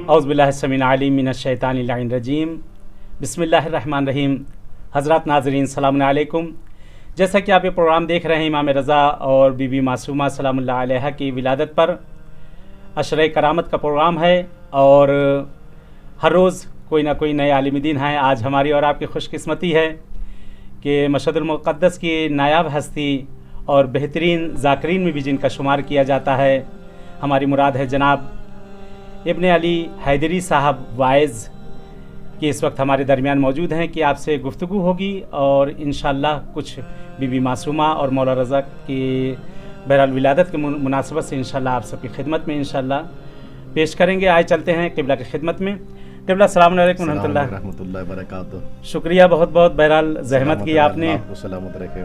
اعوذ باللہ السمیع العلیم من الشیطان اللعین الرجیم، بسم اللہ الرحمن الرحیم۔ حضرات ناظرین السلام علیکم۔ جیسا کہ آپ یہ پروگرام دیکھ رہے ہیں امام رضا اور بی بی معصومہ سلام اللہ علیہا کی ولادت پر عشرہ کرامت کا پروگرام ہے، اور ہر روز کوئی نہ کوئی نئے عالم دین ہیں۔ آج ہماری اور آپ کی خوش قسمتی ہے کہ مشہد المقدس کی نایاب ہستی اور بہترین ذاکرین میں بھی جن کا شمار کیا جاتا ہے، ہماری مراد ہے جناب ابن علی حیدری صاحب وائز، کہ اس وقت ہمارے درمیان موجود ہیں، کہ آپ سے گفتگو ہوگی اور انشاءاللہ کچھ بی بی معصومہ اور مولا رضا کی بہرحال ولادت کے مناسبت سے انشاءاللہ آپ سب کی خدمت میں انشاءاللہ پیش کریں گے۔ آئے چلتے ہیں قبلہ کی خدمت میں۔ قبلہ السلام علیکم رحمۃ اللہ وبرکاتہ۔ شکریہ بہت بہت، بہرحال زحمت کی آپ نے، سلامت رکھے۔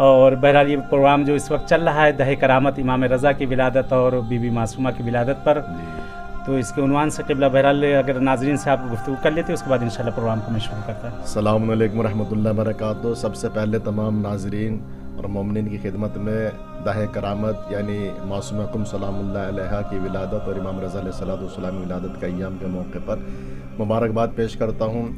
اور بہرحال یہ پروگرام جو اس وقت چل رہا ہے دہ کرامت امام رضا کی ولادت اور بی بی معصومہ کی ولادت پر، تو اس کے عنوان سے قبلہ بہرحال اگر ناظرین سے آپ گفتگو کر لیتے اس کے بعد انشاءاللہ پروگرام کو میں شروع کرتا ہوں۔ السلام علیکم ورحمۃ اللہ وبرکاتہ۔ سب سے پہلے تمام ناظرین اور مومنین کی خدمت میں دہ کرامت یعنی معصومہ سلام اللہ علیہا کی ولادت اور امام رضا علیہ السلام کی ولادت کا ایام کے موقع پر مبارکباد پیش کرتا ہوں۔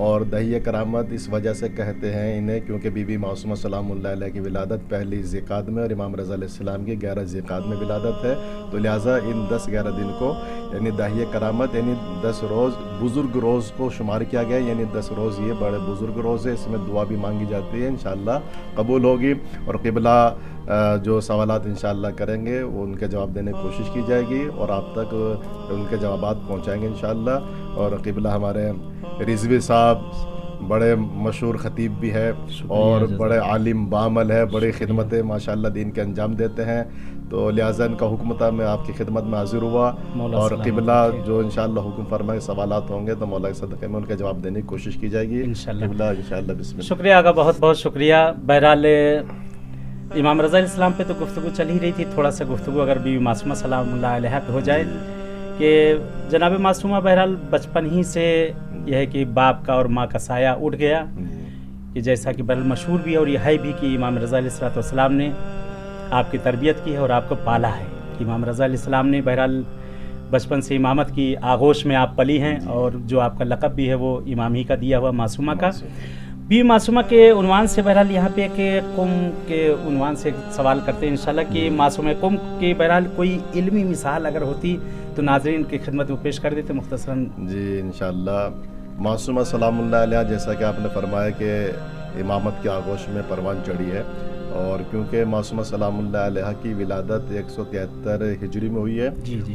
اور دہیہ کرامت اس وجہ سے کہتے ہیں انہیں کیونکہ بی بی معصومہ سلام اللہ علیہ کی ولادت پہلی ذیقعد میں اور امام رضا علیہ السلام کی 11 ذیقعد میں ولادت ہے، تو لہٰذا ان 10-11 دن کو یعنی دہیہ کرامت یعنی 10 روز بزرگ روز کو شمار کیا گیا، یعنی 10 روز یہ بڑے بزرگ روز ہے، اس میں دعا بھی مانگی جاتی ہے، انشاءاللہ قبول ہوگی۔ اور قبلہ جو سوالات انشاءاللہ کریں گے وہ ان کے جواب دینے کی کوشش کی جائے گی اور آپ تک ان کے جوابات پہنچائیں گے انشاءاللہ۔ اور قبلہ ہمارے رضوی صاحب بڑے مشہور خطیب بھی ہے اور بڑے عالم بعمل ہے، بڑی خدمتیں ماشاءاللہ دین کے انجام دیتے ہیں، تو لہٰذا ان کا حکم تھا میں آپ کی خدمت میں حاضر ہوا، اور قبلہ جو انشاءاللہ حکم فرمائے سوالات ہوں گے تو مولا کے صدقے میں ان کے جواب دینے کی کوشش کی جائے گی قبلہ انشاءاللہ۔ بسم اللہ۔ شکریہ آقا، بہت بہت شکریہ۔ بہرحال امام رضا علیہ السلام پہ تو گفتگو چل ہی رہی تھی، تھوڑا سا گفتگو اگر بی بی معصومہ سلام اللہ علیہ پہ ہو جائے کہ جناب معصومہ بہرحال بچپن ہی سے یہ ہے کہ باپ کا اور ماں کا سایہ اٹھ گیا، کہ جیسا کہ بہرحال مشہور بھی ہے اور یہ ہے بھی کہ امام رضا علیہ السلام نے آپ کی تربیت کی ہے اور آپ کو پالا ہے، کہ امام رضا علیہ السلام نے بہرحال بچپن سے امامت کی آغوش میں آپ پلی ہیں، اور جو آپ کا لقب بھی ہے وہ امام ہی کا دیا ہوا معصومہ کا۔ بی معصومہ کے عنوان سے بہرحال یہاں پہ کہ قم کے عنوان سے سوال کرتے ہیں انشاءاللہ کہ معصومہ قم کی بہرحال کوئی علمی مثال اگر ہوتی تو ناظرین کی خدمت میں پیش کر دیتے مختصراً۔ جی انشاءاللہ۔ معصومہ سلام اللہ علیہ جیسا کہ آپ نے فرمایا کہ امامت کے آغوش میں پروان چڑھی ہے، اور کیونکہ معصومہ سلام اللہ علیہ کی ولادت 173 ہجری میں ہوئی ہے،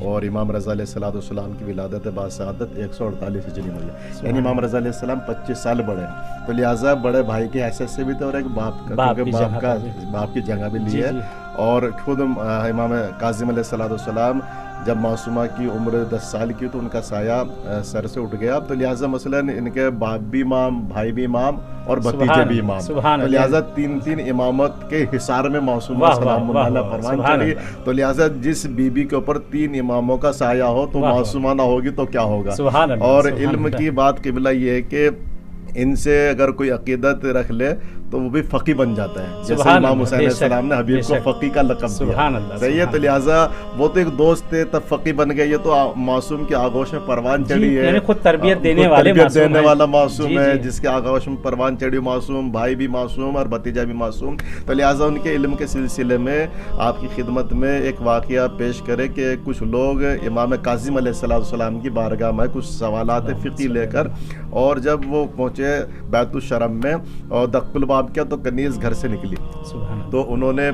اور امام رضا علیہ السلام کی ولادت باسعادت 148 ہجری میں ہوئی ہے، یعنی امام رضا علیہ السلام 25 سال بڑے ہیں، تو لہٰذا بڑے بھائی کی حیثیت سے بھی تھے اور ایک باپ کی جگہ بھی لی ہے۔ اور خود امام کاظم علیہ السلام جب معصومہ کی عمر 10 سال کی تو ان کا سایہ سر سے اٹھ گیا، تو لہٰذا مثلاً ان کے باپ بھی امام، بھائی بھی امام اور بھتیجے بھی امام، تو لہٰذا تین امامت کے حصار میں معصومہ سلام اللہ علیہ پروان چڑھی، تو لہٰذا جس بی بی کے اوپر 3 اماموں کا سایہ ہو تو معصومہ نہ ہوگی تو کیا ہوگا۔ اور علم کی بات قبلہ یہ ہے کہ ان سے اگر کوئی عقیدت رکھ لے تو وہ بھی فقی بن جاتا ہے، جیسے امام حسین علیہ السلام نے حبیب کو فقی کا لقب دیا، صحیح ہے، تو لہٰذا وہ تو ایک دوست تھے تب فقی بن گئے، یہ تو معصوم کے آغوش میں پروان چڑھی ہے، یعنی خود تربیت دینے والا معصوم ہے، جس کے آغوش میں پروان چڑھی معصوم، بھائی بھی معصوم اور بھتیجا بھی معصوم، تو لہٰذا ان کے علم کے سلسلے میں آپ کی خدمت میں ایک واقعہ پیش کرے کہ کچھ لوگ امام کاظم علیہ السلام کی بارگاہ میں کچھ سوالات فقہی لے کر، اور جب وہ پہنچے بیت الشرم میں اور دق الباب کیا تو کنیز گھر سے نکلی، تو انہوں نے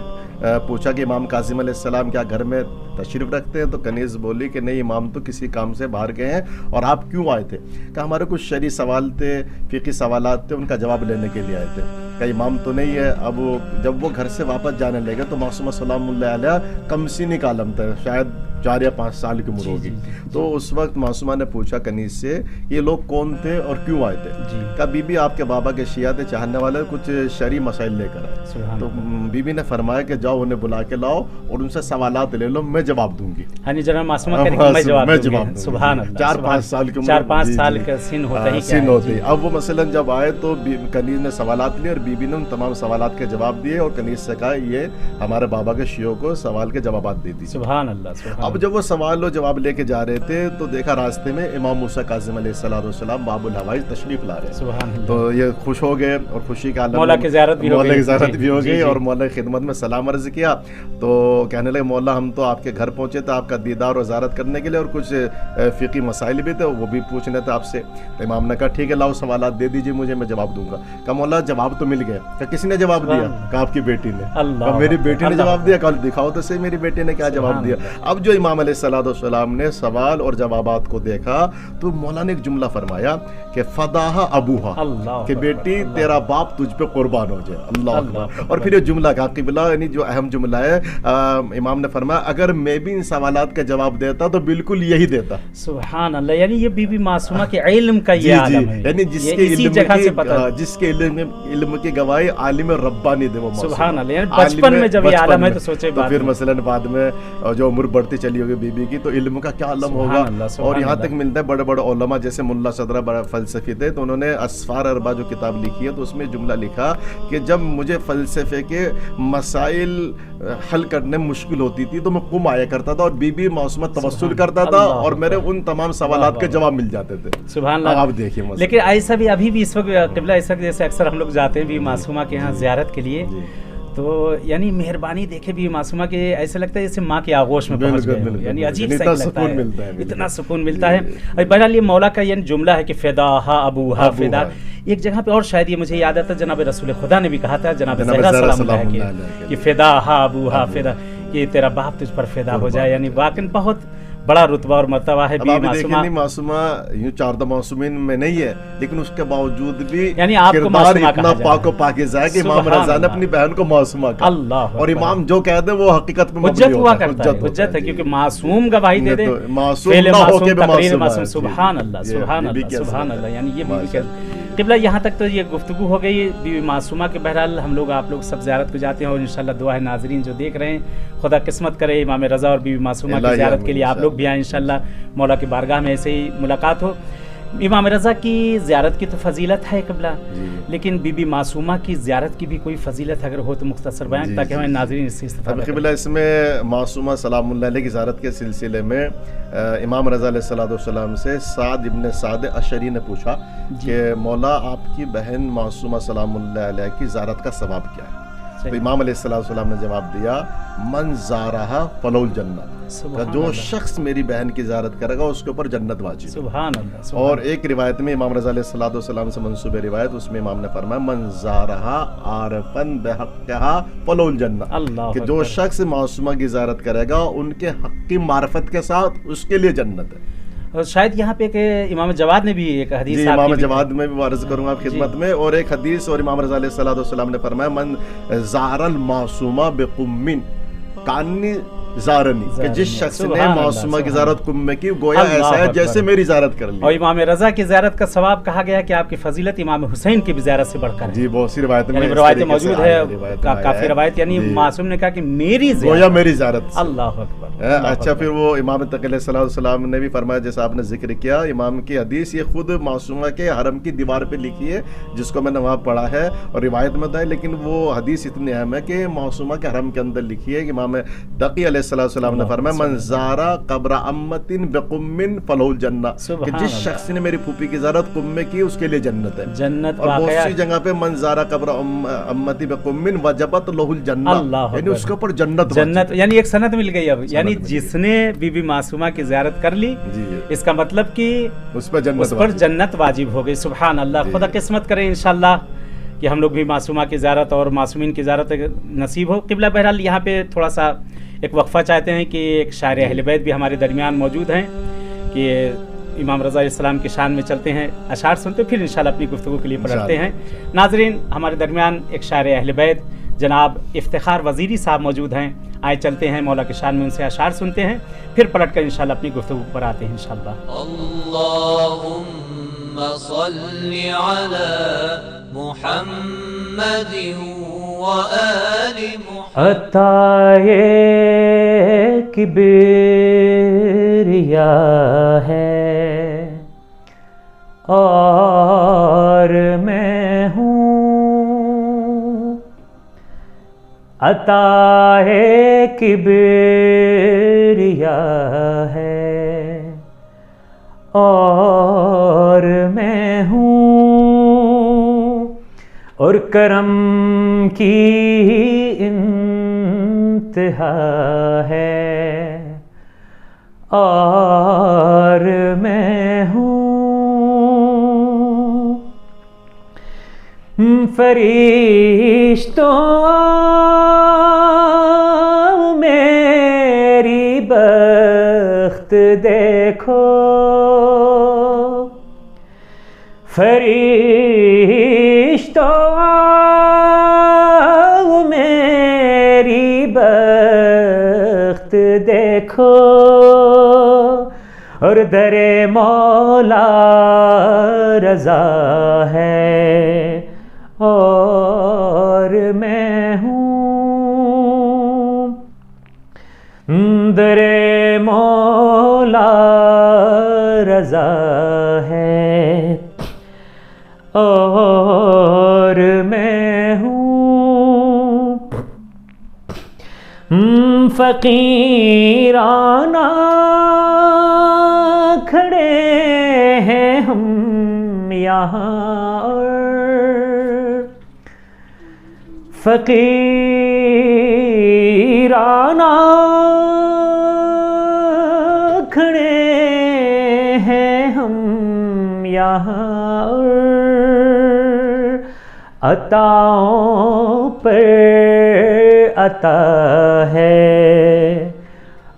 پوچھا کہ امام کاظم علیہ السلام کیا گھر میں تشریف رکھتے ہیں، تو کنیز بولی کہ نہیں، امام تو کسی کام سے باہر گئے ہیں، اور آپ کیوں آئے تھے؟ کہ ہمارے کچھ شرعی سوال تھے، فقہی سوالات تھے، ان کا جواب لینے کے لیے آئے تھے۔ کہ امام تو نہیں ہے۔ اب جب وہ گھر سے واپس جانے لگے تو معصومہ سلام اللہ علیہ کم سنی کا عالم تھا، شاید 4 یا 5 سال کی عمر ہوگی۔ تو اس وقت معصومہ نے پوچھا کنیز سے یہ لوگ کون تھے اور کیوں آئے تھے؟ کہا بی بی آپ کے بابا کے شیعہ چاہنے والے کچھ شرعی مسائل لے کر آئے۔ تو بی بی نے فرمایا کہ جاؤ انہیں بلا کے لاؤ اور ان سے سوالات لے لو، میں जवाब दूंगी। यानी जनाब मासूमा कह रही कि मैं जवाब दूंगी। सुभान अल्लाह। 4-5 साल की उम्र, 4-5 साल का सिन होता ही क्या है। अब वो मसलन जब आए तो कनीज ने सवालात लिए और बीबी ने उन तमाम सवालात के जवाब दिए और कनीज से कहा ये हमारे बाबा के शियों को सवाल के जवाब दे दी। सुभान अल्लाह। अब जब वो सवाल और जवाब लेके जा रहे थे तो देखा रास्ते में इमाम मूसा काज़िम अलैहिस्सलाम बाबुल हवाइज तशरीफ ला रहे हैं। तो ये खुश हो गए और खुशी का आलम, मौला की ज़ियारत भी हो गई और मौला की खिदमत में सलाम अर्ज किया। तो कहने लगे मौला हम तो आपके घर पहुंचे थे आपका दीदार और ज़ियारत करने के लिए और कुछ फ़िक़ी मसाइल भी थे वो भी पूछने थे आपसे। तो इमाम ने कहा ठीक है लाओ सवालात दे दीजिए मुझे, मैं जवाब दूंगा। कहा मौला जवाब तो मिल गए। कहा किसी ने जवाब दिया? कहा आपकी बेटी ने। कहा मेरी बेटी ने जवाब दिया? कहा दिखाओ तो सही मेरी बेटी ने क्या जवाब दिया। अब जो इमाम अलैहिस्सलाम ने सवाल और जवाबात को देखा तो मौला ने एक जुमला फरमाया कि फदाहा अबूहा, कि बेटी तेरा बाप तुझ पे कुर्बान हो जाए। अल्लाह। और फिर ये जुमला कहा क़िबला, यानी जो अहम जुमला है इमाम ने फरमाया अगर मैं भी इन सवालात का जवाब देता तो बिल्कुल यही देता। सुभान अल्लाह। यानी ये बीबी मासूमा के इल्म का ये आलम है, यानी जिसके इल्म की गवाही आलिम रब्बानी दे वो। सुभान अल्लाह। यानी बचपन में जब ये आलम है तो सोचे तो फिर मसलन बाद में जो उम्र बढ़ती चली होगी बीबी की तो इल्म का क्या आलम होगा। और यहाँ तक मिलता है बड़े बड़े उलमा जैसे मुल्ला सदरा बड़ा फलसफी थे तो उन्होंने अस्फार अरबा जो किताब लिखी है तो उसमें जुमला लिखा कि जब मुझे फलसफे के मसाइल हल करने में मुश्किल होती थी तो मैं कुम आया करता था और बीबी मासूमा तवस्सुल करता था और मेरे उन तमाम सवालात के जवाब मिल जाते थे। सुभान अल्लाह। आप देखिए लेकिन ऐसा भी अभी भी इस वक्त क़िबला इस वक्त जैसे अक्सर हम लोग जाते हैं भी मासूमा के यहाँ ज़ियारत के लिए तो यानी मेहरबानी देखे भी मासूमा के ऐसे लगता है जैसे माँ के आगोश में पहुंच गए, यानी अजीब सा लगता है, इतना सुकून मिलता है। और बहरहाल ये मौला का यानी जुमला है कि फ़िदाहा अबूहा फ़िदा। एक जगह पे और शायद ये मुझे याद आता है जनाब रसूल खुदा ने भी कहा था जनाब ज़हरा सलामुल्लाह कि फ़िदाहा अबूहा फ़िदा, कि तेरा बाप तुझ पर फ़िदा हो जाए। यानी वाकई बहुत बड़ा रुतबा और मर्तबा है। मासूमा यूं 4 मासूमीन में नहीं है लेकिन उसके बावजूद भी यानी आपको मासूमा इतना पाक पाकीज़ा है कि इमाम रज़ा ने अपनी बहन को मासूमा कहा। अल्लाह। और इमाम जो कह दे वो हकीकत में हुज्जत हुआ करता है, हुज्जत है क्योंकि मासूम गवाही दे दे, मासूम ना होके भी मासूम। सुभान अल्लाह। सुभान अल्लाह। सुभान अल्लाह। यानी ये बीवी क़िबला यहाँ तक तो ये गुफ्तगू हो गई बीवी मासूमा के। बहरहाल हम लोग आप लोग सब ज़ियारत को जाते हैं और इंशाल्लाह दुआ है नाज़रीन जो देख रहे हैं खुदा किस्मत करे इमाम रज़ा और बीवी मासूमा की ज़ियारत के लिए आप लोग भी आए इंशाल्लाह मौला की बारगाह में ऐसे ही मुलाकात हो। इमाम रज़ा की ज़ियारत की तो फजीलत है क़िबला, लेकिन बीबी मासूमा की ज़ियारत की भी कोई फजीलत अगर हो तो मुख्तसर बयान ताकि हमारे नाज़रीन इससे इस्तेफ़ादा करें। क़िबला इसमें मासूमा सलामुल्लाह अलैह की ज़ियारत के सिलसिले में इमाम रज़ा अलैहिस्सलाम से साद इब्न साद अशरी ने पूछा कि मौला आपकी बहन मासूमा सलामुल्लाह अलैह की ज़ियारत का सवाब क्या है? तो इमाम अलैहिस्सलाम ने जवाब दिया मन ज़ारहा फलहुल जन्नत, जो शख्स मेरी बहन की ज़ियारत करेगा उसके ऊपर जन्नत वाजिब। सुभान अल्लाह। और एक रिवायत में इमाम रज़ा अलैहिस्सलाम से मंसूब रिवायत उसमें इमाम ने फरमाया मन ज़ारहा आरफन बिहक़्क़िहा फलहुल जन्नत, कि जो शख्स मासूमा की ज़ियारत करेगा उनके हक़ की मार्फत के साथ उसके लिए जन्नत है। और शायद यहाँ पे कि इमाम जवाद ने भी एक हदीस इमाम जवाद में भी अर्ज़ करूँगा आप खिदमत में और एक हदीस और इमाम रज़ा अलैहिस्सलाम ने फरमाया मन ज़ारल मासूमा बिकुम्मिन कान्नी ज़ारनी, कि जिस शख्स ने मासूमा की ज़ियारत कुम्मे की गोया ऐसा है जैसे मेरी ज़ियारत कर ली। और इमाम रज़ा की ज़ियारत का सवाब कहा गया कि आपकी फजीलत इमाम हुसैन की भी ज़ियारत से बढ़कर है। जी बहुत सी रिवायत में मौजूद है, काफी रिवायत, यानी मासूम ने कहा कि मेरी गोया मेरी ज़ियारत। अल्लाह अकबर। अच्छा फिर वो इमाम तक़ी अलैहिस्सलाम ने भी फरमाया जैसा आपने जिक्र किया इमाम की हदीस ये खुद मासूमा के हरम की दीवार पे लिखी है जिसको मैंने वहाँ पढ़ा है और रिवायत में था, लेकिन वो हदीस इतनी अहम है कि मासूमा के हरम के अंदर लिखी है कि इमाम तक़ी अलैहिस्सलाम ने फरमाया मन ज़ारा क़ब्र अम्मतिन बिक़ुम्मिन फलहुल जन्नह, कि जिस शख्स ने मेरी फूफी की ज़ियारत कुम्मे की उसके लिए जन्नत है। जन्नत और बहुत सी जगह पे मन ज़ारा क़ब्र अम्मती बिक़ुम्मिन वजबत लहुल जन्नह, यानी उसके ऊपर जन्नत, यानी एक सनद मिल गई। अब यानी जिसने बीबी मासूमा की ज़ियारत कर ली इसका मतलब कि उस पर जन्नत वाजिब हो गई। सुभान अल्लाह। खुदा किस्मत करे इंशाअल्लाह कि हम लोग भी मासूमा की ज़ियारत और मासूमीन की ज़ियारत नसीब हो। क़िबला बहरहाल यहाँ पे थोड़ा सा एक वक्फ़ा चाहते हैं कि एक शायर अहले बैत भी हमारे दरमियान मौजूद हैं कि इमाम रज़ा अलैहिस्सलाम की शान में चलते हैं, अशार सुनते फिर इंशाअल्लाह अपनी गुफ्तगू के लिए पढ़ते हैं। नाज़रीन हमारे दरमियान एक शायर अहले बैत जनाब इफ्तिखार वज़ीरी साहब मौजूद हैं, आए चलते हैं मौला के शान में उनसे अशार सुनते हैं फिर पलट कर इंशाअल्लाह अपनी गुफ्तगू पर आते हैं इंशाअल्लाह। अल्लाहुम्मा सल्लि अला मुहम्मदिन व وآل محمد. عطائے کبریا ہے اور میں ہوں، عطائے کبریا ہے اور میں ہوں، اور کرم کی انتہا ہے اور میں ہوں، فرشتوں میری بخت دیکھو، فرشتوں میری بخت دیکھو، اور در مولا رضا ہے اور میں ہوں، در مولا رضا ہے اور میں ہوں، فقیرانہ کھڑے ہیں ہم یہاں، اور فقیرانہ کھڑے ہیں ہم یہاں، اور عطاؤں پر عطا ہے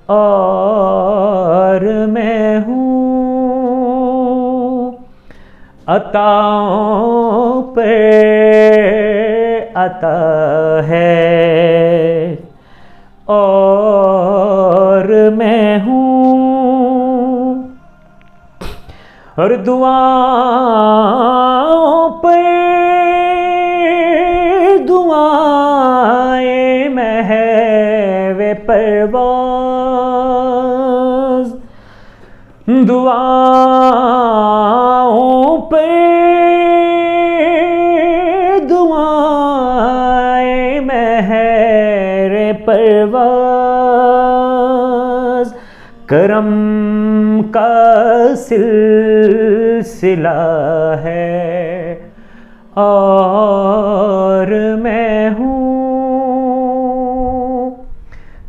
اور میں ہوں، عطاؤں پر عطا ہے اور میں ہوں، اور دعاؤں پر دعائیں محو پرواز، دعاؤں پر دعائیں مہر پرواز، کرم کا سلسلہ ہے اور میں ہوں،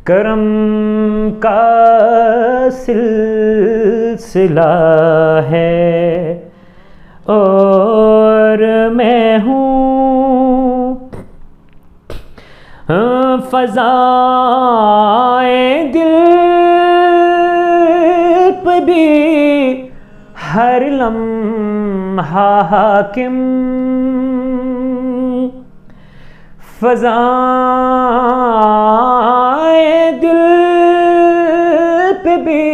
کرم کا سلسلہ ہے اور میں ہوں، فضائیں دل پہ بھی ہر لمحہ حاکم، فضائیں دل پہ بھی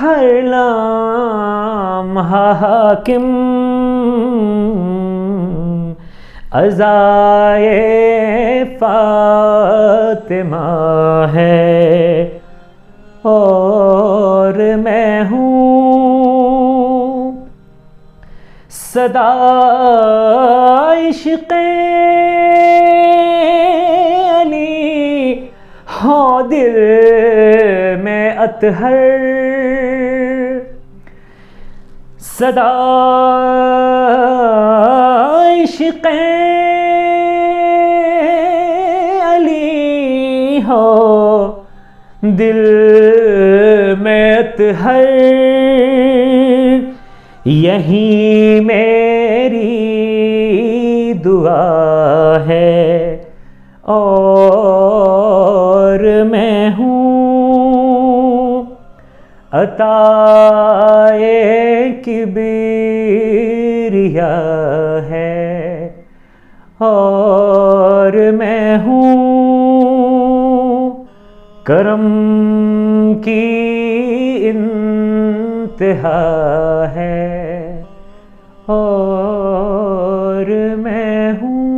ہر لمحہ حاکم، عزائے فاطمہ ہے اور میں ہوں، صدا عشق علی ہو دل میں اطہر، صدا عشق علی ہو دل میں اطہر، یہی میری دعا ہے اور میں ہوں، عطائے کبریا ہے اور میں ہوں، کرم کی انتہا ہے اور میں ہوں۔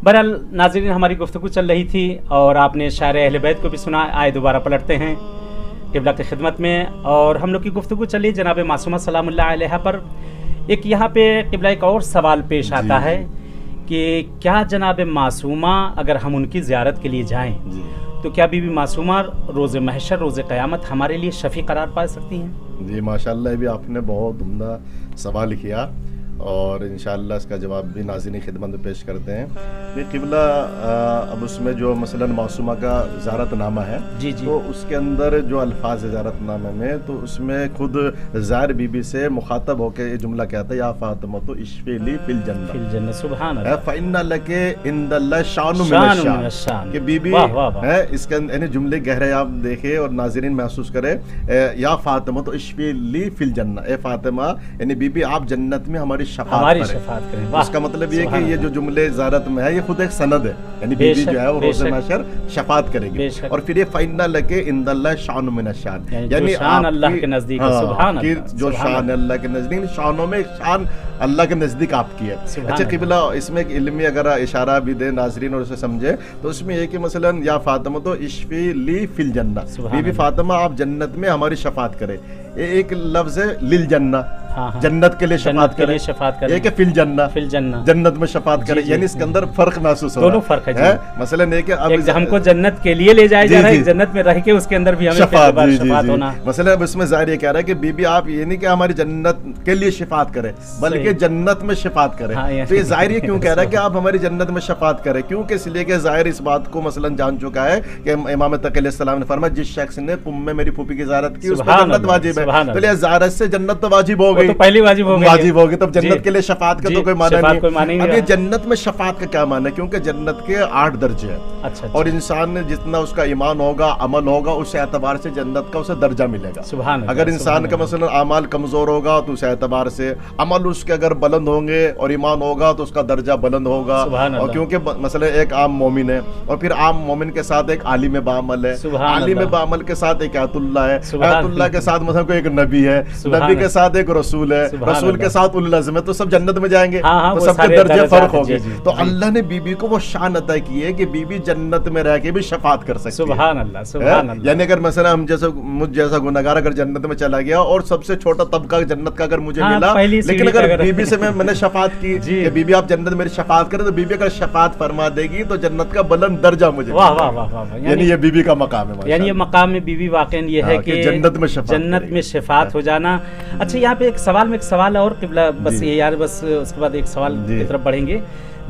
बहरहाल नाज़रीन, हमारी गुफ्तगू चल रही थी और आपने शायर अहले बैत को भी सुना। आए दोबारा पलटते हैं क़िबला की खिदमत में, और हम लोग की गुफ्तगू चली जनाब मासूमा सलामुल्लाह अलैहा पर। एक यहाँ पे क़िबला एक और सवाल पेश आता है कि क्या जनाब मासूमा अगर हम उनकी ज़ियारत के लिए जाएँ तो क्या बीबी मासूमा रोज़े महशर, रोज़े क़यामत हमारे लिए शफ़ी करार पा सकती हैं? जी माशाल्लाह, भी आपने बहुत उम्दा सवाल किया और इंशाअल्लाह इसका जवाब भी नाज़रीन खिदमत में पेश करते हैं। ये क़िबला अब उसमें जो मसलन मासूमा का ज़ियारतनामा है, जी जी, तो उसके अंदर जो अल्फाज ज़ियारतनामे में, तो उसमें खुद ज़ाहिर बीबी से मुखातब होकर ये जुमला कहता है, या फातिमा तो इश्फ़ली फ़िल जन्नत, सुभान अल्लाह, फ़इन्ना लके इंदल्लाह शानु मिनश शान, कि बीबी है। इसके यानी जुमले गहरे आप देखें और नाज़रीन महसूस करें। या फातिमा तो इश्फ़ली फ़िल जन्नत, ए फातिमा यानी बीबी आप जन्नत में हमारी शफाअत करें। उसका मतलब ये कि ये जो जुमले ज़ियारत में है ये खुद एक सनद है, यानी बीबी जो है वो रोज़े महशर शफाअत करेगी। और फिर ये फ़इन्ना लके इंदल्लाह शानु मिनश शान, यानी शान अल्लाह के नज़दीक, सुभान अल्लाह, जो शान अल्लाह के नज़दीक, शानों में शान अल्लाह के नज़दीक आपकी है। अच्छा क़िबला, इसमें एक इल्मी अगर इशारा भी दे नाज़रीन और उसे समझे, तो उसमें ये कि मसलन या फातिमा तो इश्फ़ली फ़िल जन्नत, बीबी फातिमा आप जन्नत में हमारी शफाअत करें। एक लफ्ज़ है लिल जन्ना, जन्नत के लिए शफाअत करें, एक है फिल जन्ना, जन्नत में शफाअत करें, यानी इसके अंदर फर्क महसूस हो रहा है। दोनों फर्क है। मसलन है कि अब हमको जन्नत के लिए ले जाया जा रहा है, जन्नत में रह के उसके अंदर भी हमें शफाअत होना। मसलन अब इसमें ज़ाहिर ये कह रहा है कि बीबी आप ये नहीं कि हमारी जन्नत के लिए शफाअत करें, बल्कि जन्नत में शफाअत करें। तो ये ज़ाहिर ये क्यों कह रहा है कि आप हमारी जन्नत में शफाअत करें? क्योंकि इसलिए कि ज़ाहिर इस बात को मसलन जान चुका है कि इमाम तकी अलैहिस्सलाम ने फरमाया, जिस शख्स ने कुम में मेरी फूफी की ज़ियारत की उस पर जन्नत वाजिब है। तो ज़ियारत से जन्नत तो वाजिब हो गई, पहली वाजिब होगी, तब जन्नत के लिए शफाअत का तो कोई माना नहीं। अब ये जन्नत में शफाअत का क्या माना है? क्योंकि जन्नत के 8 दर्जे हैं। अच्छा। और इंसान ने जितना उसका ईमान होगा, अमल होगा, उस एतबार से जन्नत का उसे दर्जा मिलेगा। अगर इंसान का मसलन अमाल कमजोर होगा तो उस एतबार से, अमल उसके अगर बुलंद होंगे और ईमान होगा तो उसका दर्जा बुलंद होगा। और क्योंकि मसलन एक आम मोमिन है और फिर आम मोमिन के साथ एक आलिम बामल है, आलिम बामल के साथ एक आयतुल्लाह है, आयतुल्लाह के साथ मतलब कोई एक नबी है, नबी के साथ एक रसूल है, रसूल के साथ उल अज़्म है, तो सब जन्नत में जाएंगे। तो सबके दर्जे फर्क हो गए। तो अल्लाह ने बीबी को वो शान अता की है कि बीबी जन्नत में रह के भी शफाअत कर सकती है। सुभान अल्लाह, सुभान अल्लाह। यानी अगर मसला हम जैसे मुझ जैसा गुनहगार अगर जन्नत में चला गया और सबसे छोटा तबका जन्नत का अगर मुझे मिला, लेकिन अगर बीबी से मैंने शफाअत की कि बीबी आप जन्नत मेरी शफाअत करें, तो बीबी अगर शफाअत फरमा देगी तो जन्नत का बुलंद दर्जा मुझे, यानी ये बीबी का मकाम है। यानी ये मकाम में बीबी वाकई ये है कि जन्नत में शफाअत हो जाना। अच्छा, यहाँ पे एक सवाल और क़िबला, बस ये यार, बस उसके बाद एक सवाल की तरफ बढ़ेंगे।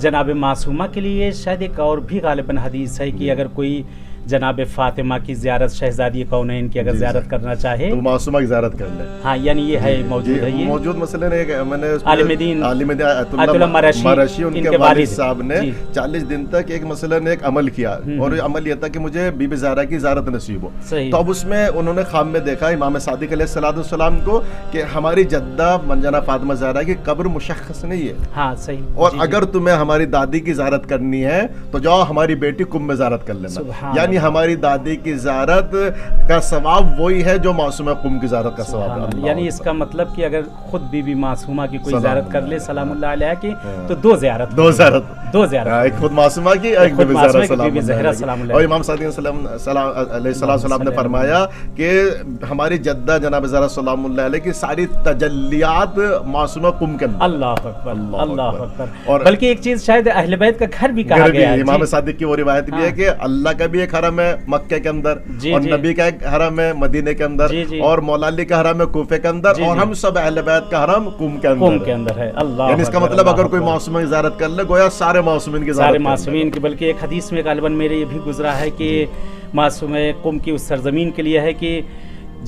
जनाब मासूमा के लिए शायद एक और भी गालिबन हदीस है कि अगर कोई जनाब फातिमा की ज़ियारत, शहज़ादी कौनैन की अगर ज़ियारत करना चाहे तो मासूमा की ज़ियारत कर ले। हाँ, यानी ये है मौजूद है, ये मौजूद मसलन है। मैंने आलिम आयतुल्लाह मरशी उनके वालिद साहब ने 40 दिन तक एक मसलन एक अमल किया, और अमल ये था कि मुझे बीबी ज़हरा की ज़ियारत नसीब हो। तो अब उसमें उन्होंने ख्वाब में देखा इमाम सादिक अलैहिस्सलाम को कि हमारी जद्दा मंजना फातिमा ज़हरा की कब्र मुशख्खस नहीं है। हाँ, सही। और अगर तुम्हें हमारी दादी की ज़ियारत करनी है तो जाओ हमारी बेटी कुम में ज़ियारत कर लेना। यानी हमारी दादी की ज़ियारत का सवाब वही है जो मासूमा कुम की ज़ियारत का सवाब है। यानी इसका मतलब कि अगर खुद बीबी मासूमा की कोई ज़ियारत कर ले सलामुल्लाह अलैहा की, तो दो ज़ियारत, एक खुद मासूमा की, एक बीबी ज़हरा सलामुल्लाह। और इमाम सादिक अलैहिस्सलाम ने फरमाया कि हमारी जद्दा जनाब ज़हरा सलामुल्लाह अलैहा की सारी तजल्लियात मासूमा कुम के अंदर। अल्लाह अकबर, अल्लाह अकबर। और बल्कि एक चीज शायद अहले बैत का घर भी कहा गया है। इमाम सादिक की वो रिवायत भी है कि अल्लाह का भी एक हरम है मक्के के अंदर, और नबी का एक हरम है मदीने के अंदर, और मौला अली का हरम है कूफे के अंदर, और हम सब अहले बैत का हरम कुम के अंदर है। अल्लाह, यानी इसका मतलब अगर कोई मासूम की ज़ियारत कर ले, गोया सारे मासूमीन की ज़ियारत, सारे मासूमीन की। बल्कि एक हदीस में गालिबन मेरे ये भी गुजरा है कि मासूम कुम की उस सरजमीन के लिए है कि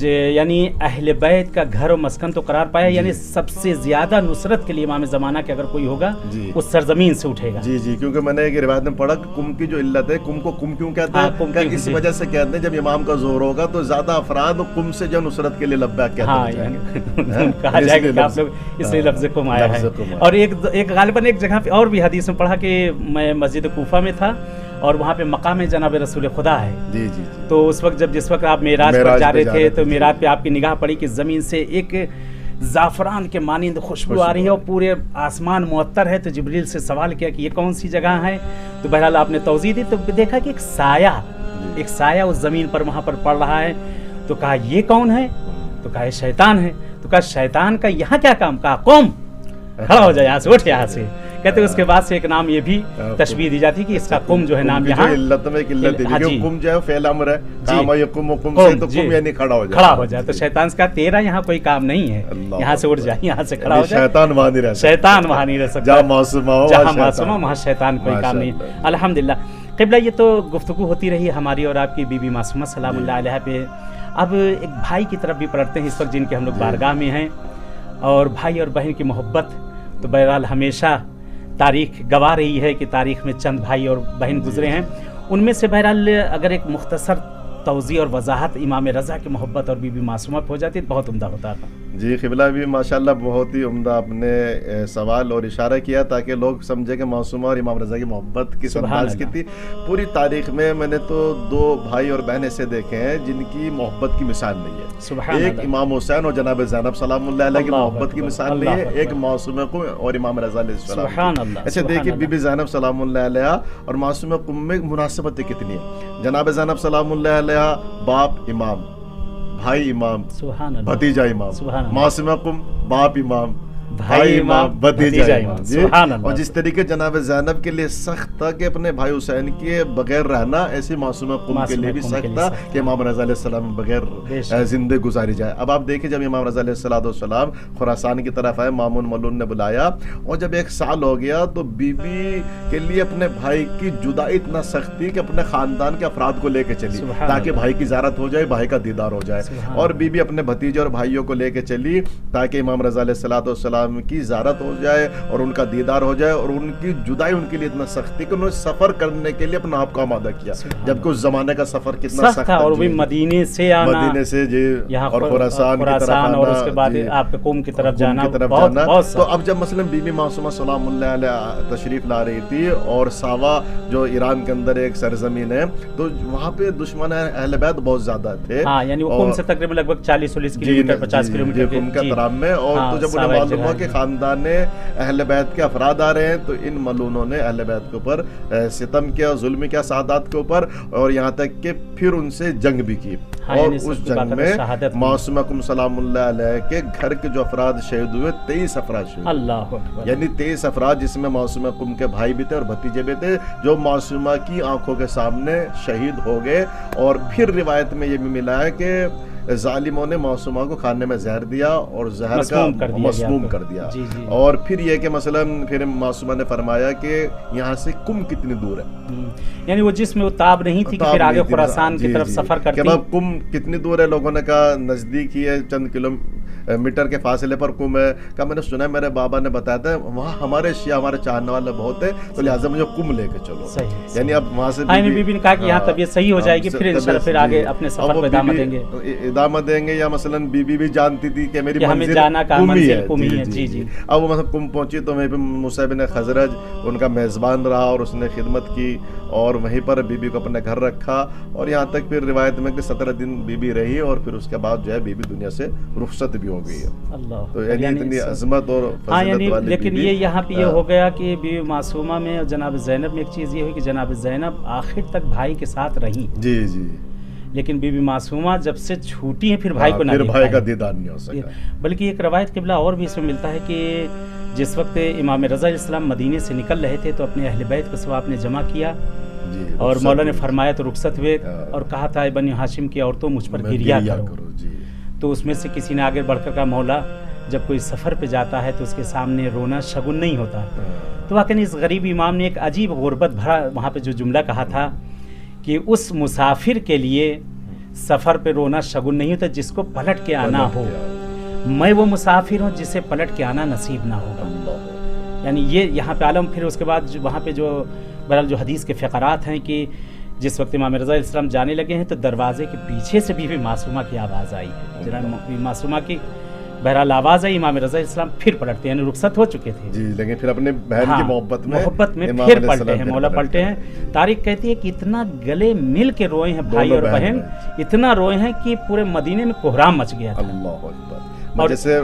यानी अहले बैत का घर और मस्कन तो करार पाया, यानी सबसे ज्यादा नुसरत के लिए इमाम ज़माना के अगर कोई होगा उस सरजमीन से उठेगा। जी जी, क्योंकि मैंने एक रिवायत में पढ़ा कि कुम की जो इल्लत है, कुम को कुम क्यों कहते हैं, इस वजह से कहते हैं जब इमाम का जोर होगा तो ज्यादा अफराद कुम से जो नुसरत के लिए लब्बैक कहते हैं, कहा जाएगा कि आप लोग इसलिए लफ्ज़ कुम आया है। और एक गालिबन एक जगह पे और भी हदीस में पढ़ा कि मैं मस्जिद कूफा में था और वहाँ पे मकाम जनाब रसूल खुदा है। जी जी। तो उस वक्त जिस वक्त आप मेराज पर जा रहे थे, तो मेराज पे आपकी निगाह पड़ी कि ज़मीन से एक ज़ाफ़रान के मानिंद खुशबू आ रही है और पूरे आसमान मुअत्तर है। तो जिब्रील से सवाल किया कि ये कौन सी जगह है। तो बहरहाल आपने तौज़ीह दी तो देखा कि एक साया उस ज़मीन पर वहाँ पर पड़ रहा है। तो कहा ये कौन है? तो कहा ये शैतान है। तो कहा शैतान का यहाँ क्या काम? कहा कौम, खड़ा हो जाए यहाँ से, उठ यहाँ से। कहते उसके बाद से एक नाम ये भी तशबीह दी जाती है कि इसका कुम जो है नाम यहाँ कुम जो है फेल अमर है, काम है कुम से, तो कुम यानी खड़ा हो जाए। तो शैतान का तेरा यहाँ कोई काम नहीं है, यहाँ से उठ जाए, यहाँ से खड़ा हो जाए। शैतान वहाँ नहीं रह सकता, जहाँ मासूमा वहाँ शैतान कोई काम नहीं। अल्हम्दुलिल्लाह क़िबला, ये तो गुफ्तगू होती रही हमारी और आपकी बीबी मासूमा सलामुल्लाह अलैहा पे। अब एक भाई की तरफ भी पलटते हैं इस वक्त, जिनके हम लोग बारगाह में हैं। और भाई और बहन की मोहब्बत तो बहरहाल हमेशा तारीख़ गवाह रही है कि तारीख़ में चंद भाई और बहन गुजरे हैं। उनमें से बहरहाल अगर एक मुख्तसर तौज़ीह और वजाहत इमाम रज़ा की मोहब्बत और बीबी मासूमा पे हो जाती तो बहुत उम्दा होता था। जी क़िबला भी माशाल्लाह बहुत ही उम्दा आपने सवाल और इशारा किया ताकि लोग समझे कि मासूमा और इमाम रज़ा की मोहब्बत किस अंदाज की थी। पूरी तारीख़ में मैंने तो 2 भाई और बहन ऐसे देखे हैं जिनकी मोहब्बत की मिसाल नहीं है। एक इमाम हुसैन और जनाब ज़ैनब सलामुल्लाह अलैहा की मोहब्बत की मिसाल नहीं है, एक मासूमा कुम और इमाम रज़ा अलैहिस्सलाम। अच्छा देखिए बीबी ज़ैनब सलामुल्लाह अलैहा और मासूमा कुम में मुनासिबतें कितनी है। जनाब ज़ैनब सलामुल्लाह अलैहा बाप इमाम, भाई इमाम, भतीजा इमाम। मासूमा कुम बाप इमाम, भाई इमाम, भतीजा इमाम। और जिस तरीके जनाब ज़ैनब के लिए सख्त था कि अपने भाई हुसैन के बगैर रहना, ऐसे मासूमा कुम के लिए भी सख्त था कि इमाम रज़ा अलैहिस्सलाम बगैर जिंदगी गुजारी जाए। अब आप देखिए जब इमाम रज़ा अलैहिस्सलाम खुरासान की तरफ आए, मामून मलून ने बुलाया और जब 1 साल हो गया तो बीबी के लिए अपने भाई की जुदाई इतना सख्त थी कि अपने ख़ानदान के अफराद को लेके चली ताकि भाई की ज़ियारत हो जाए, भाई का दीदार हो जाए। और बीबी अपने भतीजे और भाइयों को लेके चली ताकि इमाम रज़ा अलैहिस्सलाम की ज़ियारत हो जाए और उनका दीदार हो जाए। और उनकी जुदाई उनके लिए इतना सख्त थी कि उन्होंने सफ़र करने के लिए अपना आप को आमादा किया, जबकि उस ज़माने का सफ़र कितना सख्त था। और भी मदीने से आना, मदीने से जी और खुरासान की तरफ आना और उसके बाद आपके कुम की तरफ जाना। तो अब जब मसलन बीबी मासूमा सलामुल्लाह अलैहा तशरीफ ला रही थी और सावा जो ईरान के अंदर एक सरजमीन है, तो वहाँ पे दुश्मन अहले बैत बहुत ज़्यादा थे। यानी वो कुम से तकरीबन लगभग 40-40 किलोमीटर 50 किलोमीटर के तराब में। और तो जब उन्हें मालूम हुआ कि खानदान ने अहले बैत के अफराद आ रहे हैं तो इन मलूनों ने अहले बैत के ऊपर सितम किया, जुल्म किया सादात के ऊपर, और यहाँ तक कि फिर उनसे जंग भी की। और उस जंग में मासूमा कुम सलामुल्लाह अलैहा के घर के जो अफराद शहीद हुए 23 अफराद शहीद, अल्लाह अकबर, यानी 23 अफराद जिसमें मासूमा कुम के भाई भी थे और भतीजे भी थे जो मासूमा की आंखों के सामने शहीद हो गए। और फिर रिवायत में ये भी मिला है कि जालिमों ने मासूमा को खाने में जहर दिया और जहर का मसमूम कर दिया। और फिर ये कि मसलन फिर मासूमा ने फरमाया कि यहाँ से कुम कितनी दूर है, यानी वो जिसमें वो ताब नहीं थी कि फिर आगे खुरासान की तरफ सफर करती। कुम कितनी दूर है? लोगों ने कहा नजदीक ही है, चंद किलोमीटर के फासले पर कुम है। कहा मैंने सुना है, मेरे बाबा ने बताया था वहाँ हमारे शिया हमारे चाहने वाले बहुत है, तो लिहाजा मुझे कुम लेके चलो। यानी अब वहाँ से बीबी ने कहा कि यहाँ तबीयत सही हो जाएगी, फिर इंशाल्लाह फिर आगे अपने सफर पे इदामत देंगे। या मसलन बीबी भी जानती थी कि मेरी मंजिल कुम ही है। जी। अब वो मतलब कुम पहुंची तो वहीं पे मूसा बिन खजरज उनका मेज़बान रहा और उसने खिदमत की और वहीं पर बीबी को अपने घर रखा। और यहाँ तक फिर रिवायत में कि 17 दिन बीबी रही और फिर उसके बाद जो है बीबी दुनिया से रुखसत भी हो गई है। अल्लाह, तो यानी इतनी अजमत और फजीलत वाली। लेकिन ये यहाँ पे ये हो गया कि बीबी मासूमा में और जनाब ज़ैनब में एक चीज़ ये हुई कि जनाब ज़ैनब आखिर तक भाई के साथ रही। जी। लेकिन बीबी मासूमा जब से छूटी है फिर भाई को ना, फिर भाई का दीदार नहीं हो सका। बल्कि एक रवायत क़िबला और भी इसमें मिलता है कि जिस वक्त इमाम रज़ा अलैहिस्सलाम मदीने से निकल रहे थे तो अपने अहले बैत को सब आपने जमा किया और मौला ने फरमाया तो रुखसत हुए और कहा था बनी हाशिम की औरतों मुझ पर गिरिया करो। तो उसमें से किसी ने आगे बढ़कर कहा मौला जब कोई सफ़र पे जाता है तो उसके सामने रोना शगुन नहीं होता। तो वाकई इस गरीब इमाम ने एक अजीब गुर्बत भरा वहाँ पे जो जुमला कहा था कि उस मुसाफिर के लिए सफ़र पे रोना शगुन नहीं होता जिसको पलट के आना हो। मैं वो मुसाफिर हूँ जिसे पलट के आना नसीब ना होगा। यानी ये यहाँ पे आलम। फिर उसके बाद वहाँ पे जो बहरहाल जो हदीस के फ़क़रात हैं कि जिस वक्त इमाम रज़ा अलैहिस्सलाम जाने लगे हैं तो दरवाजे के पीछे से बीबी मासूमा की आवाज़ आई है। जनाब बीबी मासूमा की बहरहाल आवाज़ आई, इमाम रज़ा अलैहिस्सलाम फिर पलटते हैं, रुखसत हो चुके थे जी, लेकिन फिर अपने बहन की मोहब्बत में फिर पलटे हैं, मौला पलटे हैं। तारीख कहती है कि इतना गले मिल के रोए हैं भाई और बहन, इतना रोए हैं कि पूरे मदीने में कोहराम मच गया था। अल्लाह अकबर। और जैसे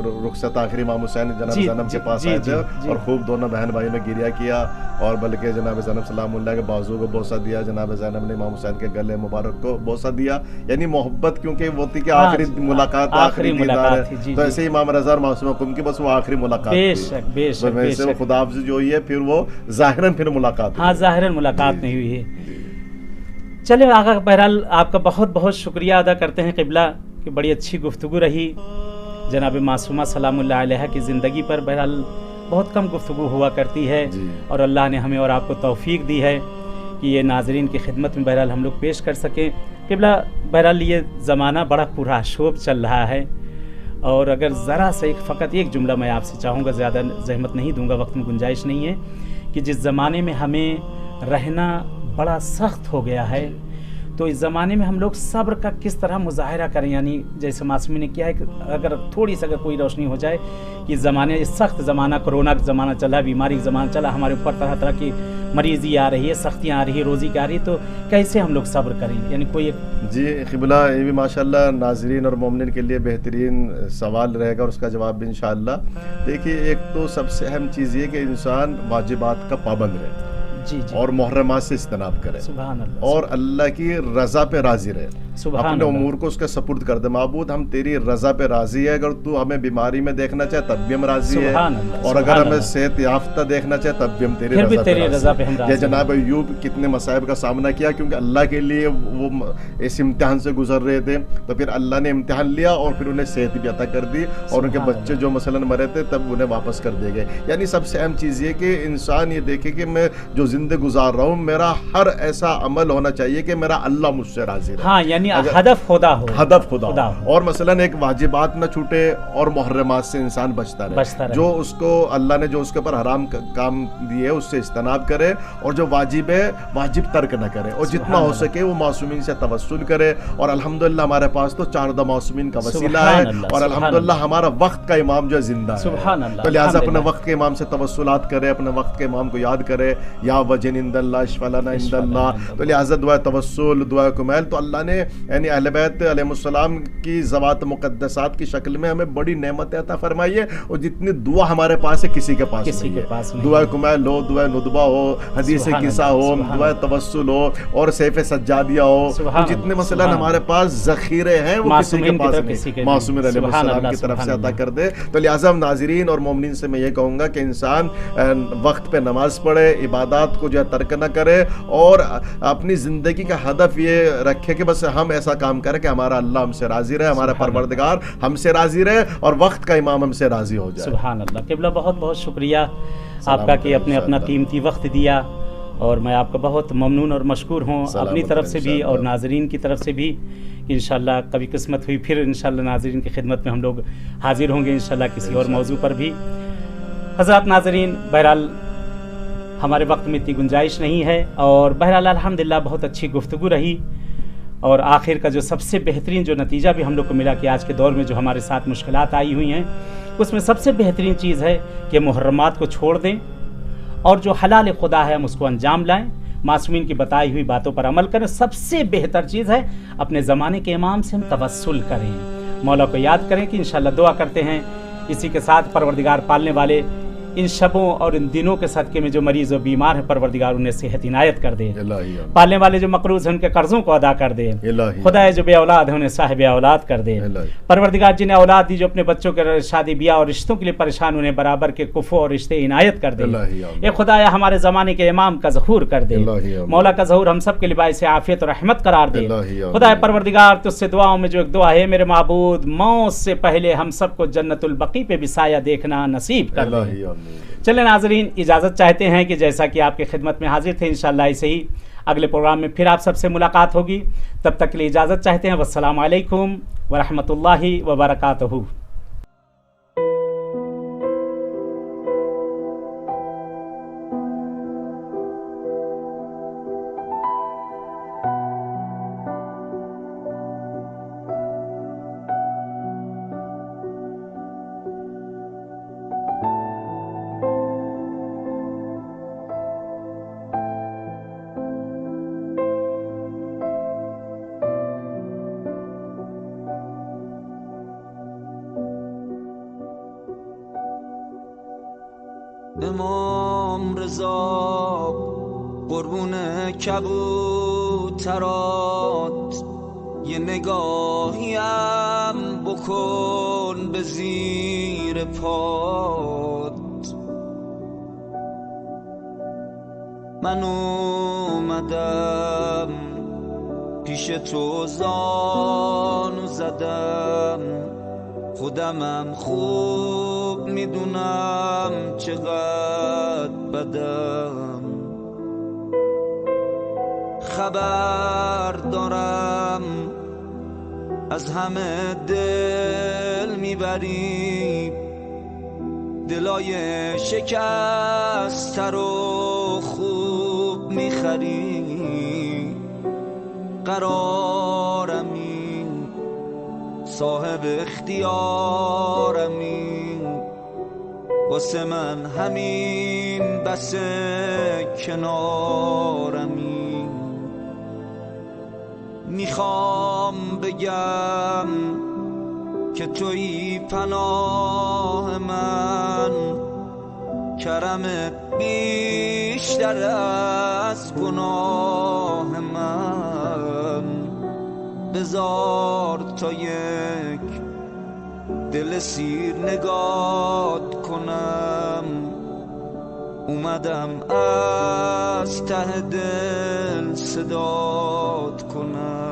रुखसत आखिरी इमाम हुसैन जनाब जी, ज़ैनब के जी, पास जी, आए जी, थे जी। और खूब दोनों बहन भाई ने गिरिया किया और बल्कि जनाब ज़ैनब सलामुल्लाह के बाजू को बोसा दिया, जनाब ज़ैनब ने इमाम हुसैन के गले मुबारक को बोसा दिया, यानी मोहब्बत क्योंकि वो थी कि हाँ आखिरी जी, मुलाकात आखिरी आखिरी दीदार मुलाकात थी, है, जी, तो जी। ऐसे ही इमाम रज़ा और मासूमा कुम की बस वो आखिरी मुलाकात थी। बेशक, बेशक, तो वैसे वो बेशक। खुदा हाफ़िज़ जो हुई है फिर वो ज़ाहिरन फिर मुलाकात हाँ, हुई। ज़ाहिरन मुलाकात जी, नहीं हुई है। जी। चलिए आका, बहरहाल आपका बहुत बहुत शुक्रिया अदा करते हैं क़िबला कि बड़ी अच्छी गुफ्तगू रही जनाब मासूमा सलामुल्लाह अलैहा की ज़िंदगी पर। बहरहाल बहुत कम गुफ्तगू हुआ करती है जी। और अल्लाह ने हमें और आपको तौफ़ीक दी है कि ये नाज़रीन की खिदमत में बहरहाल हम लोग पेश कर सकें। क़िबला, बहरहाल ये ज़माना बड़ा पुरशोभ चल रहा है और अगर ज़रा से फ़कत एक जुमला मैं आपसे चाहूँगा, ज़्यादा ज़हमत नहीं दूँगा, वक्त में गुंजाइश नहीं है, कि जिस ज़माने में हमें रहना बड़ा सख्त हो गया है, तो इस ज़माने में हम लोग सब्र का किस तरह मुज़ाहरा करें। यानी जैसे मासूमी ने किया है कि अगर थोड़ी सी अगर कोई रोशनी हो जाए कि ज़माने, इस सख्त ज़माना, कोरोना का ज़माना चला, बीमारी का ज़माना चला, हमारे ऊपर तरह तरह की मरीज़ी आ रही है, सख्तियाँ आ रही है, रोज़ी की आ रही है, तो कैसे हम लोग सब्र करें? यानी कोई एक जी क़िबला, ये भी माशाल्लाह नाज़रीन और मोमिनीन के लिए बेहतरीन सवाल रहेगा और उसका जवाब भी इंशाअल्लाह। देखिए, एक तो सबसे अहम चीज़ ये कि इंसान वाजिबात का पाबंद रहे जी जी और मुहर्रमात से इज्तनाब करे सुभान अल्लाह, और अल्लाह की रज़ा पे राज़ी रहे, सुभान अपने अल्लाह। उमूर को उसके सपुर्द कर दे। माबूद, हम तेरी रज़ा पे राज़ी है, अगर तू हमें बीमारी में देखना चाहे तब भी हम राज़ी है, सुभान अल्लाह, और अगर सुभान हमें अल्लाह। सेहत याफ्ता देखना चाहे तब भी हम तेरी फिर भी रज़ा तेरी पे रज़ा पे हम राज़ी राज़ी हैं। हैं। जनाब अय्यूब कितने मसाइब का सामना किया क्योंकि अल्लाह के लिए वो इस इम्तिहान से गुजर रहे थे, तो फिर अल्लाह ने इम्तिहान लिया और फिर उन्हें सेहत भी अता कर दी और उनके सुभान बच्चे जो मसलन मरे थे तब उन्हें वापस कर दिए गए। यानी सबसे अहम चीज़ ये कि इंसान ये देखे कि मैं जो ज़िंदगी गुजार रहा हूँ, मेरा हर ऐसा अमल होना चाहिए कि मेरा अल्लाह मुझसे राज़ी रहे। हाँ, यानी अगर- हदफ खुदा हो, हदफ खुदा हो। और मसलन एक वाजिबात न छूटे और मुहर्रमात से इंसान बचता बचता रहे, रहे। जो उसको अल्लाह ने जो उसके ऊपर हराम काम दिए उससे इज्तनाब करे और जो वाजिब है वाजिब तर्क न करे और जितना हो सके वो मासूमीन से तवस्सुल करे। और अल्हम्दुलिल्लाह हमारे पास तो 14 मासूमीन का वसीला है सुभान अल्लाह, और सुभान अल्हम्दुलिल्लाह अल्लाह। हमारा वक्त का इमाम जो है जिंदा सुभान है, अल्लाह, तो लिहाजा अपने अल्हम्दुलिल्लाह। वक्त के इमाम से तवस्सुलात करे, अपने वक्त के इमाम को याद करे, या वजन इंदल्लाह इश्फलाना इंदल्लाह। तो लिहाजा दुआ तवस्सुल, दुआ कुमैल, तो अल्लाह ने यानी अहले बैत अलैहिस्सलाम की ज़वात मुक़द्दसात की शक्ल में हमें बड़ी नेमत अता फरमाई है और जितनी दुआ हमारे पास है किसी के पास किसी नहीं के है। पास नहीं दुआ है। कुमैल हो, दुआ नुदबा हो, हदीस सुभान किस्सा अल्लाह, हो, सुभान दुआ अल्लाह। तवस्सुल हो और सैफ सज्जादिया हो, सुभान तो जितने अल्लाह, मसलन सुभान हमारे पास ज़ख़ीरे हैं वो किसी मासूमीन के की पास तरफ किसी के नहीं, नहीं। मासूमीन सुभान अलैहिस्सलाम अल्लाह, की तरफ से सुभान अता अल्लाह। कर दे। तो लिहाजा हम नाज़रीन और मोमिनीन से मैं ये कहूँगा कि इंसान वक्त पे नमाज पढ़े, इबादत को जो है तर्क न करे और अपनी ज़िंदगी का हदफ ये रखे कि बस हम ऐसा काम करें कि हमारा अल्लाह हमसे राज़ी रहे, हमारा सुभान परवरदिगार हमसे राज़ी रहे और वक्त का इमाम हमसे राज़ी हो जाए। सुभान अल्लाह। क़िबला, बहुत बहुत शुक्रिया आपका कि करें अपने अपना इंशाअल्लाह। कीमती वक्त दिया और मैं आपका बहुत ममनून और मशकूर हूँ सलामत अपनी तरफ रहें से भी और इंशाअल्लाह। नाज़रीन की तरफ से भी। इंशाअल्लाह कभी किस्मत हुई फिर इंशाअल्लाह नाज़रीन की खिदमत में हम लोग हाजिर होंगे इंशाअल्लाह किसी और मौजू पर भी। हज़रात नाज़रीन, बहरहाल हमारे वक्त में इतनी गुंजाइश नहीं है और बहरहाल अल्हम्दुलिल्लाह बहुत अच्छी गुफ्तगू रही और आखिर का जो सबसे बेहतरीन जो नतीजा भी हम लोग को मिला कि आज के दौर में जो हमारे साथ मुश्किलात आई हुई हैं उसमें सबसे बेहतरीन चीज़ है कि मुहर्रमात को छोड़ दें और जो हलाल खुदा है हम उसको अंजाम लाएं, मासूमीन की बताई हुई बातों पर अमल करें। सबसे बेहतर चीज़ है अपने ज़माने के इमाम से हम तवस्सुल करें, मौला को याद करें कि इंशाअल्लाह दुआ करते हैं इसी के साथ परवरदिगार पालने वाले इन शबों और इन दिनों के सदक़े में जो मरीज़ और बीमार हैं परवरदिगार उन्हें सेहत इनायत कर दे, इलाही पालने वाले जो मकरूज़ हैं उनके कर्ज़ों को अदा कर दे, इलाही खुदा जो बे औलाद है उन्हें साहिब औलाद कर दे, इलाही परवरदिगार जिन्हें औलाद दी जो अपने बच्चों के शादी ब्याह और रिश्तों के लिए परेशान उन्हें बराबर के कुफ़ों और रिश्ते इनायत कर दे। इलाही ये खुदाया हमारे ज़माने के इमाम का ज़हूर कर दे, इलाही मौला का ज़हूर हम सब के लिए बाइस आफ़ियत और रहमत करार दे। इलाही खुदा परवरदिगार तुझसे दुआओं में जो एक दुआ है मेरे माबूद, मौत से पहले हम सबको जन्नतुल बकी पे बिसाया देखना नसीब कर दे। इलाही आमीन। चले नाज़रीन, इजाज़त चाहते हैं कि जैसा कि आपकी खिदमत में हाजिर थे इंशाअल्लाह ऐसे ही अगले प्रोग्राम में फिर आप सबसे मुलाकात होगी। तब तक के लिए इजाज़त चाहते हैं। वस्सलामु अलैकुम वरहमतुल्लाहि वबरकातुहू। امام رضا قربون کبوترات، یه نگاهیم بکن به زیر پات. من اومدم پیش تو زانو زدم، خودمم خوب میدونم چقدر بدم. خبر دارم از همه دل میبری، دلای شکسته رو خوب میخری. قرارمی صاحب اختیارمی، واسه من همین بس کنارمی. میخوام بگم که توی پناه من، کرمت بیشتر از گناه من. بذار تا یک دل سیر نگات کنم، اومدم از ته دل صدات کنم.